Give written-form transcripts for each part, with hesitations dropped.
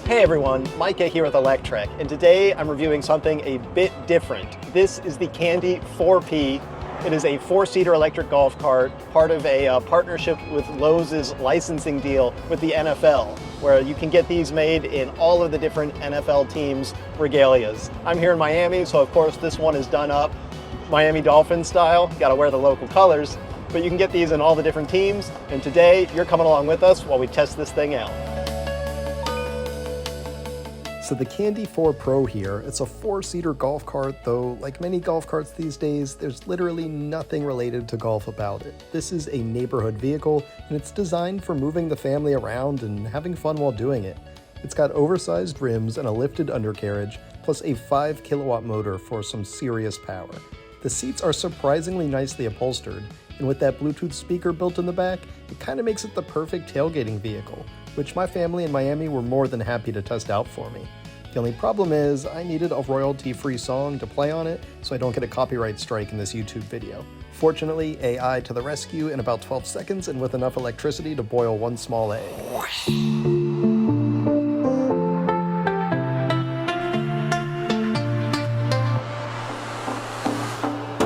Hey everyone, Mike here with Electrek, and today I'm reviewing something a bit different. This is the Kandi 4P. It is a 4-seater electric golf cart, part of a partnership with Lowe's licensing deal with the NFL, where you can get these made in all of the different NFL teams' regalias. I'm here in Miami, so of course this one is done up Miami Dolphins style. Gotta wear the local colors, but you can get these in all the different teams, and today you're coming along with us while we test this thing out. So the Kandi 4 Pro here, it's a 4-seater golf cart, though like many golf carts these days, there's literally nothing related to golf about it. This is a neighborhood vehicle, and it's designed for moving the family around and having fun while doing it. It's got oversized rims and a lifted undercarriage, plus a 5 kilowatt motor for some serious power. The seats are surprisingly nicely upholstered, and with that Bluetooth speaker built in the back, it kind of makes it the perfect tailgating vehicle, which my family in Miami were more than happy to test out for me. The only problem is I needed a royalty-free song to play on it so I don't get a copyright strike in this YouTube video. Fortunately, AI to the rescue in about 12 seconds and with enough electricity to boil one small egg.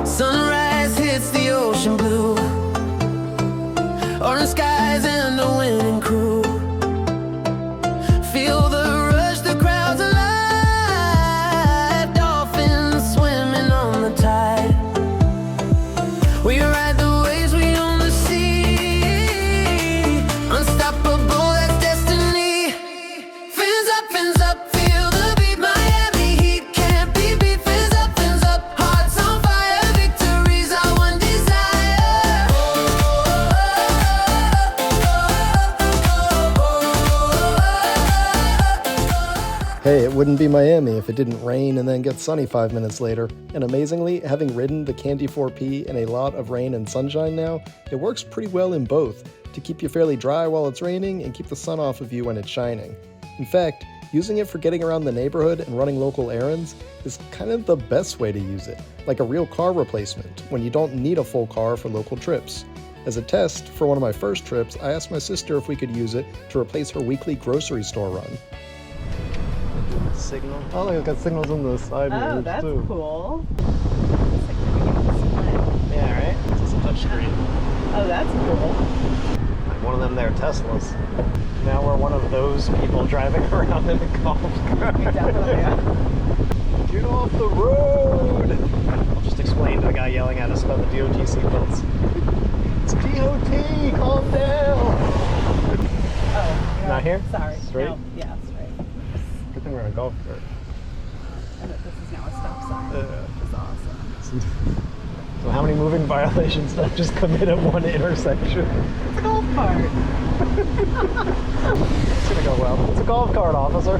Sunrise hits the ocean blue, orange skies and a winning crew. Feel the rush, the crowd's alive, dolphins swimming on the tide. We ride the waves, we own the sea, unstoppable, that's destiny. Fins up, feel the beat, Miami heat can't be beat. Fins up, hearts on fire, victory's our one desire. Hey, it wouldn't be Miami if it didn't rain and then get sunny 5 minutes later. And amazingly, having ridden the Kandi 4P in a lot of rain and sunshine now, it works pretty well in both, to keep you fairly dry while it's raining and keep the sun off of you when it's shining. In fact, using it for getting around the neighborhood and running local errands is kind of the best way to use it, like a real car replacement, when you don't need a full car for local trips. As a test, for one of my first trips, I asked my sister if we could use it to replace her weekly grocery store run. Signal. Oh, look, it's got signals on the side mirrors, Oh, that's too. cool. Yeah, right? It's just a touch screen. Oh, that's cool. Like one of them there Teslas. Now we're one of those people driving around in a golf cart. We definitely are. Get off the road! I'll just explain to the guy yelling at us about the DOT seatbelts. It's DOT! Calm down! Oh, Not here? Sorry. Straight? No, yeah, straight. Good thing we're in a golf cart. And that this is now a stop sign. Which is awesome. So how many moving violations did I just commit at one intersection? It's a golf cart. It's gonna go well. It's a golf cart, officer.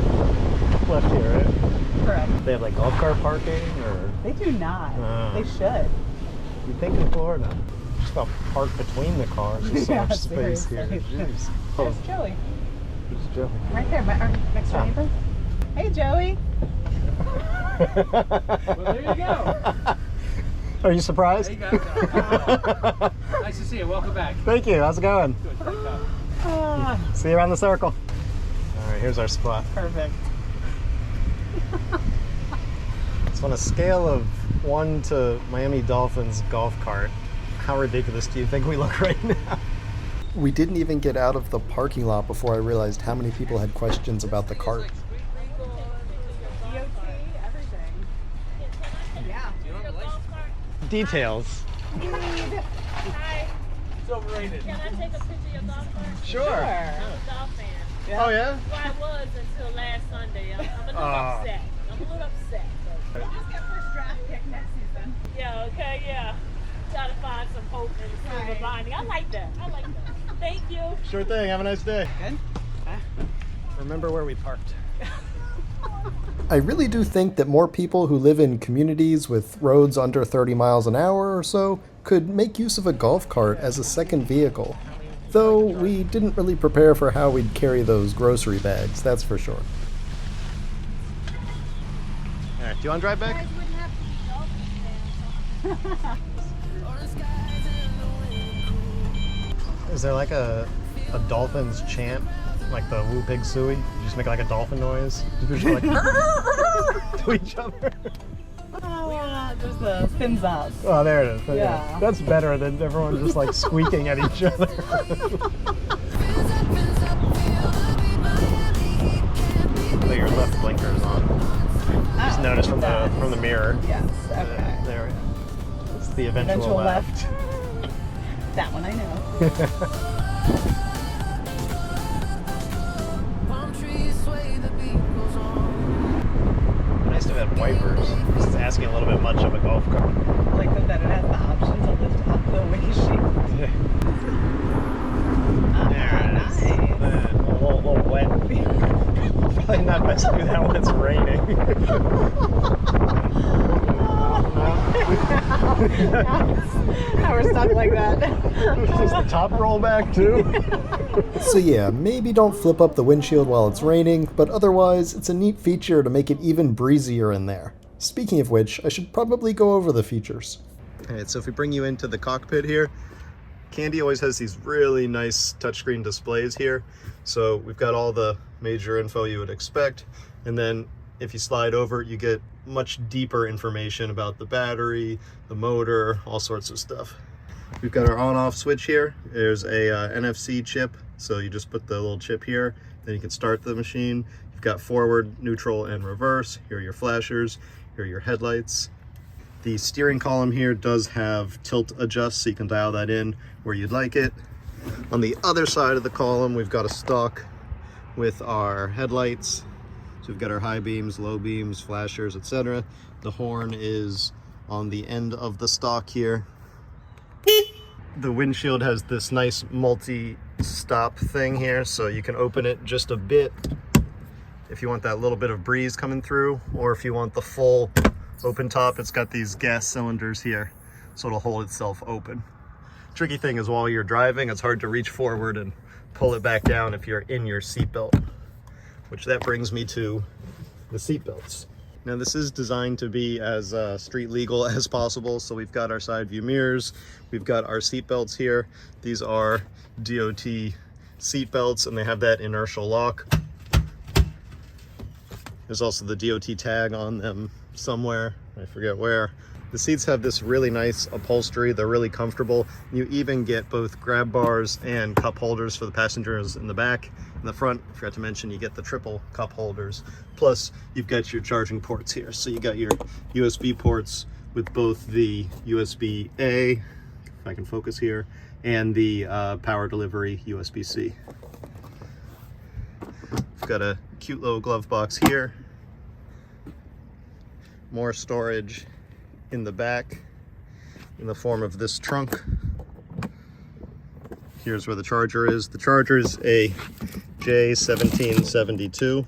Left here, right? Correct. They have like golf cart parking, or? They do not. Oh. They should. You think in Florida? Just about park between the cars. There's so Yeah, much space here. seriously. Jeez. There's Joey. Who's Joey? Right there, our next door neighbor. Hey, Joey. Well, there you go. Are you surprised? There you go. Nice to see you. Welcome back. Thank you. How's it going? Good. Thank you. Ah, See you around the circle. All right, here's our spot. perfect. So on a scale of 1 to Miami Dolphins golf cart, how ridiculous do you think we look right now? We didn't even get out of the parking lot before I realized how many people had questions about the cart. DOT, everything. Yeah. Details. Hi, It's overrated. can I take a picture of your golf cart? Sure. I'm a golf fan. Oh yeah? Well, I was until last Sunday. I'm a little Ah. upset. I'm a little upset. But, Just get first draft pick next season. yeah, okay, yeah. Try to find some hope and silver Right. lining. I like that. Thank you. Sure thing. Have a nice day. Good. Remember where we parked. I really do think that more people who live in communities with roads under 30 miles an hour or so could make use of a golf cart as a second vehicle. Though we didn't really prepare for how we'd carry those grocery bags, that's for sure. Alright, do you want to drive back? Is there like a Dolphins chant like the Woo Pig Suey. You just make like a dolphin noise. You just like to each other. Oh, there's the fins up. Oh, there it is. Yeah. That's better than everyone just like squeaking at each other. Put your left blinkers on. Just notice from the mirror. Yes, okay. There we go. It's the eventual left. That one I know. Palm trees sway, the beat goes on. Nice to have wipers. This is asking a little bit much of a golf cart. Like that it has the option to lift up the windshield. Yeah. There it is. nice. A little wet. Probably not best to do that when it's raining. Now we're stuck like that. Does the top roll back too? So yeah, maybe don't flip up the windshield while it's raining, but otherwise it's a neat feature to make it even breezier in there. Speaking of which, I should probably go over the features. Alright, so if we bring you into the cockpit here, Kandi always has these really nice touchscreen displays here. So we've got all the major info you would expect, and then if you slide over, you get much deeper information about the battery, the motor, all sorts of stuff. We've got our on-off switch here. There's a NFC chip, so you just put the little chip here, then you can start the machine. You've got forward, neutral, and reverse. Here are your flashers, here are your headlights. The steering column here does have tilt adjust, so you can dial that in where you'd like it. On the other side of the column, we've got a stalk with our headlights. So we've got our high beams, low beams, flashers, etc. The horn is on the end of the stalk here. The windshield has this nice multi-stop thing here, so you can open it just a bit if you want that little bit of breeze coming through, or if you want the full open top, it's got these gas cylinders here, so it'll hold itself open. Tricky thing is while you're driving, it's hard to reach forward and pull it back down if you're in your seatbelt, which that brings me to the seatbelts. Now this is designed to be as street legal as possible, so we've got our side view mirrors, we've got our seatbelts here. These are DOT seatbelts and they have that inertial lock. There's also the DOT tag on them somewhere, I forget where. The seats have this really nice upholstery, they're really comfortable. You even get both grab bars and cup holders for the passengers in the back. In the front, I forgot to mention, you get the triple cup holders. Plus, you've got your charging ports here. So you got your USB ports with both the USB-A, if I can focus here, and the power delivery USB-C. We've got a cute little glove box here. More storage in the back in the form of this trunk. Here's where the charger is. The charger is a J1772.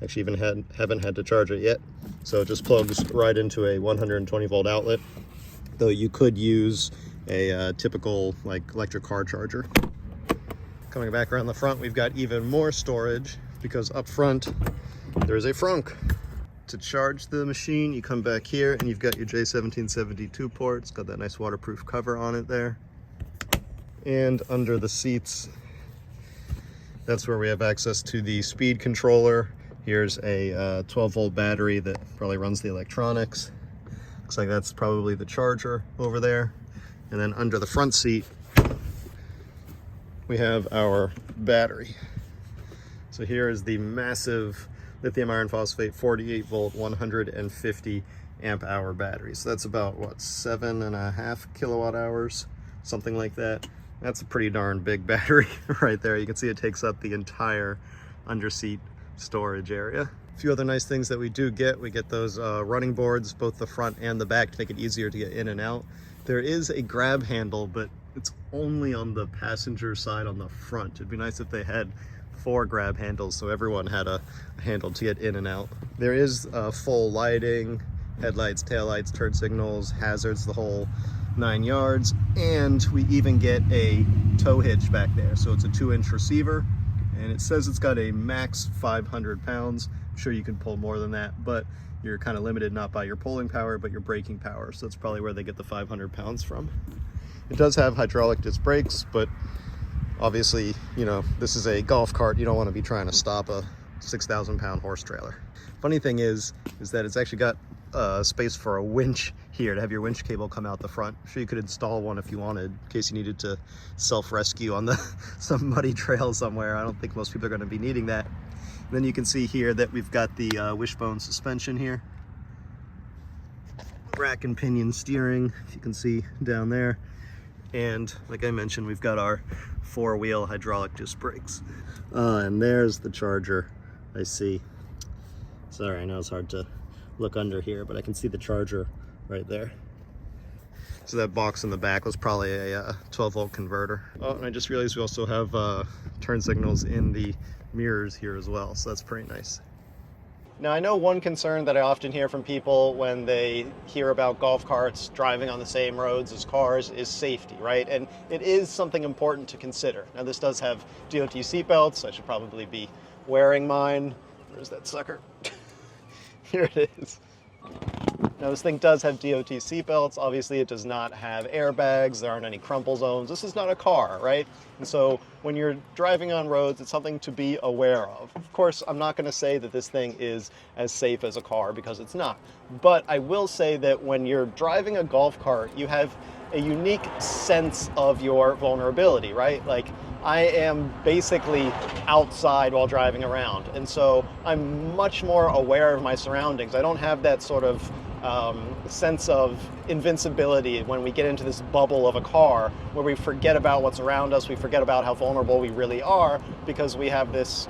Actually even haven't had to charge it yet. So it just plugs right into a 120 volt outlet. Though you could use a typical like electric car charger. Coming back around the front, we've got even more storage because up front there's a frunk. To charge the machine, you come back here and you've got your J1772 port. It's got that nice waterproof cover on it there. And under the seats, that's where we have access to the speed controller. Here's a 12 volt battery that probably runs the electronics. Looks like that's probably the charger over there. And then under the front seat, we have our battery. So here is the massive lithium iron phosphate 48 volt 150 amp hour battery. So that's about what, 7.5 kilowatt hours, something like that. That's a pretty darn big battery right there. You can see it takes up the entire underseat storage area. A few other nice things that we do get, we get those running boards, both the front and the back, to make it easier to get in and out. There is a grab handle, but it's only on the passenger side on the front. It'd be nice if they had 4 grab handles so everyone had a handle to get in and out. There is full lighting, headlights, taillights, turn signals, hazards, the whole 9 yards, and we even get a tow hitch back there. So it's a 2-inch receiver, and it says it's got a max 500 pounds. I'm sure you can pull more than that, but you're kind of limited not by your pulling power, but your braking power. So that's probably where they get the 500 pounds from. It does have hydraulic disc brakes, but Obviously, you know, this is a golf cart. You don't want to be trying to stop a 6,000 pound horse trailer. Funny thing is that it's actually got space for a winch here to have your winch cable come out the front. I'm sure you could install one if you wanted, in case you needed to self-rescue on some muddy trail somewhere. I don't think most people are going to be needing that. And then you can see here that we've got the wishbone suspension here. Rack and pinion steering, if you can see down there. And like I mentioned, we've got our 4-wheel hydraulic disc brakes. And there's the charger, I see. Sorry, I know it's hard to look under here, but I can see the charger right there. So that box in the back was probably a 12-volt converter. Oh, and I just realized we also have turn signals in the mirrors here as well, so that's pretty nice. Now, I know one concern that I often hear from people when they hear about golf carts driving on the same roads as cars is safety, right? And it is something important to consider. Now, this does have DOT seatbelts. I should probably be wearing mine. Where's that sucker? Here it is. Now, this thing does have DOT seatbelts. Obviously, it does not have airbags. There aren't any crumple zones. This is not a car, right? And so when you're driving on roads, it's something to be aware of. Of course, I'm not going to say that this thing is as safe as a car, because it's not. But I will say that when you're driving a golf cart, you have a unique sense of your vulnerability, right? Like, I am basically outside while driving around, and so I'm much more aware of my surroundings. I don't have that sort of sense of invincibility when we get into this bubble of a car where we forget about what's around us, we forget about how vulnerable we really are because we have this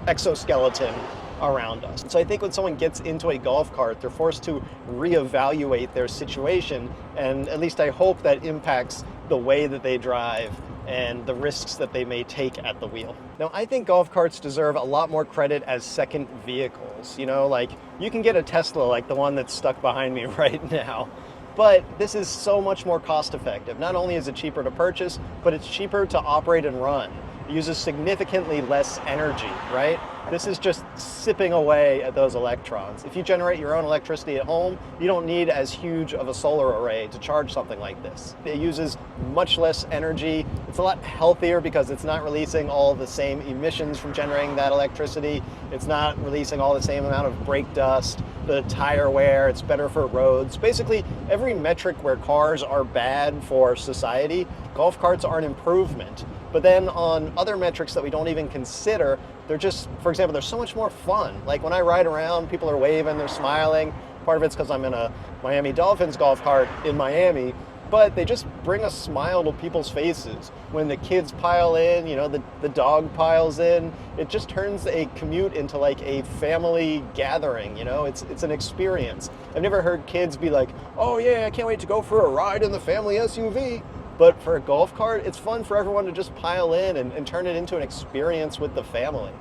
exoskeleton around us. So I think when someone gets into a golf cart, they're forced to reevaluate their situation, and at least I hope that impacts the way that they drive and the risks that they may take at the wheel. Now, I think golf carts deserve a lot more credit as second vehicles. You know, like, you can get a Tesla like the one that's stuck behind me right now, but this is so much more cost effective. Not only is it cheaper to purchase, but it's cheaper to operate and run. It uses significantly less energy, right? This is just sipping away at those electrons. If you generate your own electricity at home, you don't need as huge of a solar array to charge something like this. It uses much less energy. It's a lot healthier because it's not releasing all the same emissions from generating that electricity. It's not releasing all the same amount of brake dust, the tire wear. It's better for roads. Basically, every metric where cars are bad for society, golf carts are an improvement. But then on other metrics that we don't even consider, they're just, for example, they're so much more fun. Like, when I ride around, people are waving, they're smiling. Part of it's because I'm in a Miami Dolphins golf cart in Miami, but they just bring a smile to people's faces. When the kids pile in, you know, the dog piles in, it just turns a commute into like a family gathering, you know? It's an experience. I've never heard kids be like, oh yeah, I can't wait to go for a ride in the family SUV. But for a golf cart, it's fun for everyone to just pile in and turn it into an experience with the family.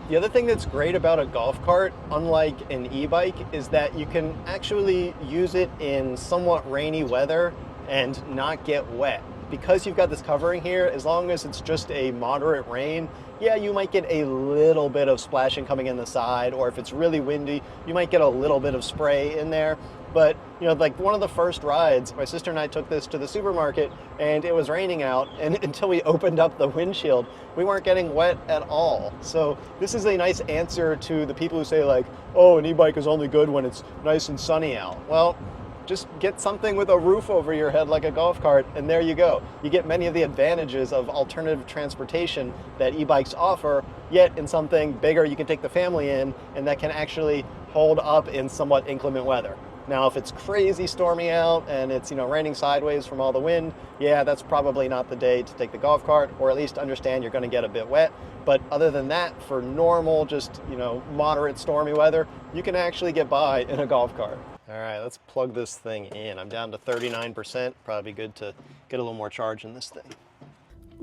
The other thing that's great about a golf cart, unlike an e-bike, is that you can actually use it in somewhat rainy weather and not get wet. Because you've got this covering here, as long as it's just a moderate rain, yeah, you might get a little bit of splashing coming in the side, or if it's really windy, you might get a little bit of spray in there. But, you know, like one of the first rides, my sister and I took this to the supermarket and it was raining out, and until we opened up the windshield, we weren't getting wet at all. So this is a nice answer to the people who say like, oh, an e-bike is only good when it's nice and sunny out. Well, just get something with a roof over your head like a golf cart, and there you go. You get many of the advantages of alternative transportation that e-bikes offer, yet in something bigger you can take the family in, and that can actually hold up in somewhat inclement weather. Now, if it's crazy stormy out and it's, you know, raining sideways from all the wind, yeah, that's probably not the day to take the golf cart, or at least understand you're going to get a bit wet. But other than that, for normal, just, you know, moderate stormy weather, you can actually get by in a golf cart. All right, let's plug this thing in. I'm down to 39%. Probably good to get a little more charge in this thing.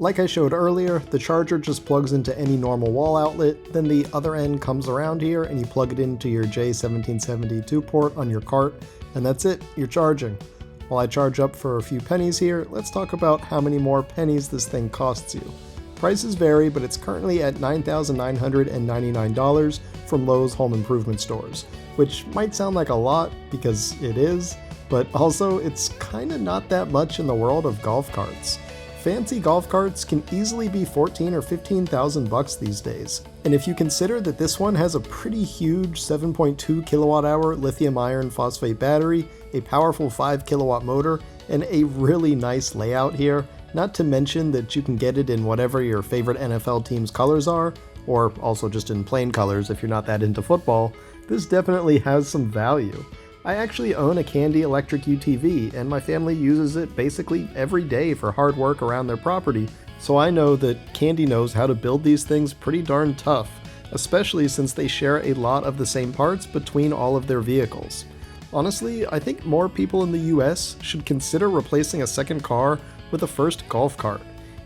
Like I showed earlier, the charger just plugs into any normal wall outlet, then the other end comes around here and you plug it into your J1772 port on your cart, and that's it, you're charging. While I charge up for a few pennies here, let's talk about how many more pennies this thing costs you. Prices vary, but it's currently at $9,999 from Lowe's home improvement stores, which might sound like a lot because it is, but also it's kinda not that much in the world of golf carts. fancy golf carts can easily be $14,000 or $15,000 these days. And if you consider that this one has a pretty huge 7.2 kilowatt hour lithium iron phosphate battery, a powerful 5 kilowatt motor, and a really nice layout here, not to mention that you can get it in whatever your favorite NFL team's colors are, or also just in plain colors if you're not that into football, this definitely has some value. I actually own a Kandi Electrek UTV, and my family uses it basically every day for hard work around their property, so I know that Kandi knows how to build these things pretty darn tough, especially since they share a lot of the same parts between all of their vehicles. Honestly, I think more people in the US should consider replacing a second car with a first golf cart.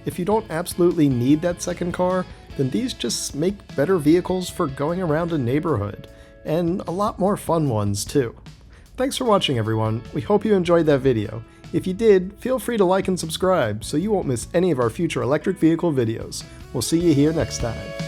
If you don't absolutely need that second car, then these just make better vehicles for going around a neighborhood, and a lot more fun ones too. Thanks for watching, everyone. We hope you enjoyed that video. If you did, feel free to like and subscribe so you won't miss any of our future electric vehicle videos. We'll see you here next time.